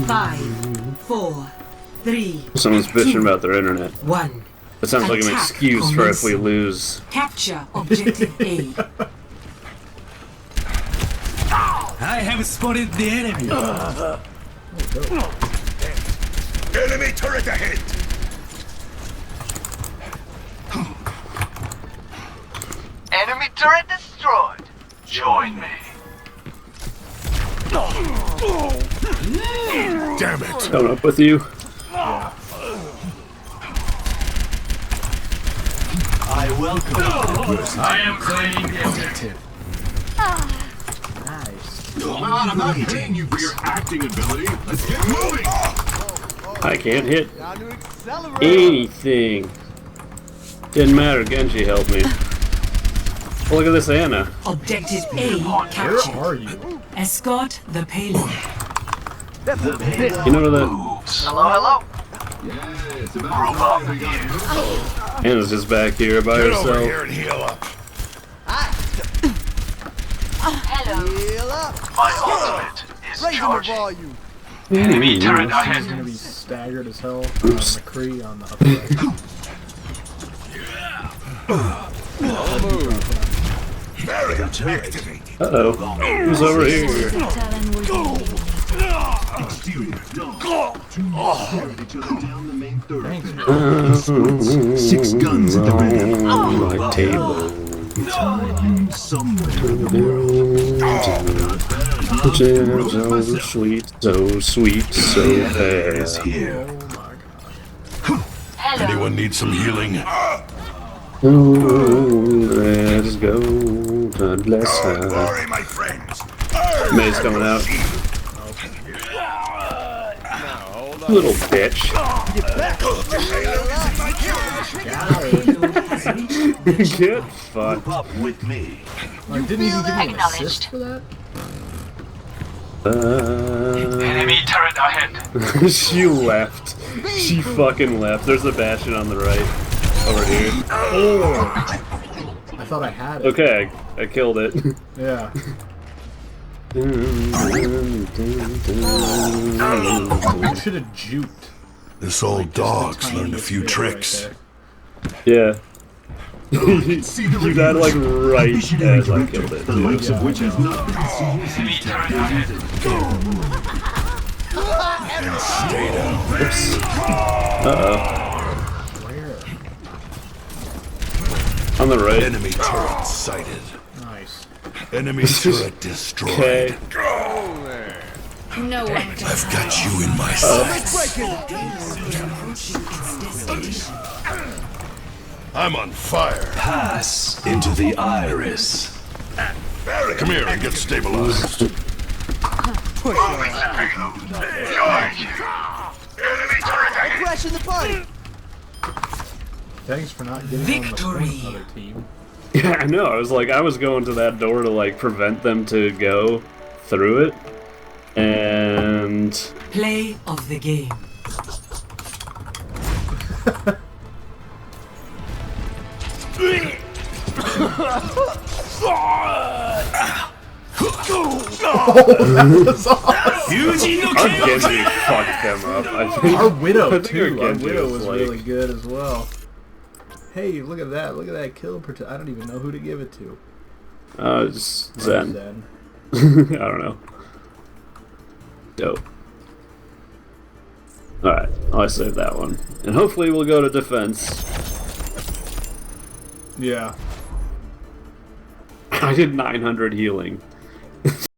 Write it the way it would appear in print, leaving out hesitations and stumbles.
5, 4, 3. Someone's bitching about their internet. 1. That sounds like an excuse for if we lose. Capture objective A. I have spotted the enemy. Enemy turret ahead! Enemy turret destroyed. Join me. Damn it! Coming up with you. I welcome you. I am claiming the objective. I'm not paying you for your acting ability. Let's get moving! I can't hit anything. Didn't matter, Genji helped me. Oh, look at this Anna. Objective A captured. Where are you? Escort the payload. You know that Hello. Anna's just back here by Get over herself. here and heal up. My ultimate is charging. Enemy turret He's ahead. gonna be staggered as hell. McCree on the upper right. Barrier activated. Uh-oh. Who's over here? Six guns at the ready. My table. So sweet, so sweet, so fast. Here. Anyone need some healing? Oh, let's go. God bless Don't her. worry, my friends. May's coming out. Little bitch. Get fucked. Up with me. I didn't even give me an assist for that? Enemy turret ahead. She left. She fucking left. There's a Bastion on the right. Over here. Oh! I thought I had it. Okay, I killed it. Yeah. I should have juked. This old dog's learned a few tricks. Yeah. You died like right as I killed it. The likes of which has not been seen Enemy turret ahead. and stay down. Oops. Uh-oh. Where? On the right. Enemy turret sighted. Nice. Enemy turret destroyed. Okay. No one can I've got you in my sights. I'm on fire. Pass into the iris. Come here and get stabilized. Moving the payload. Charge. Enemy turret ahead. Crashing the party. Thanks for not getting Victory. on the front other team. Yeah, I know. I was going to that door to like prevent them to go through it. And Play of the game. our Genji fucked them up. I think Our Widow, I think too. Our Genji Widow was like, really good as well. Hey, look at that. Look at that kill. I don't even know who to give it to. just Zen. Zen. I don't know. Dope. Alright, I'll save that one. And hopefully we'll go to defense. Yeah. I did 900 healing.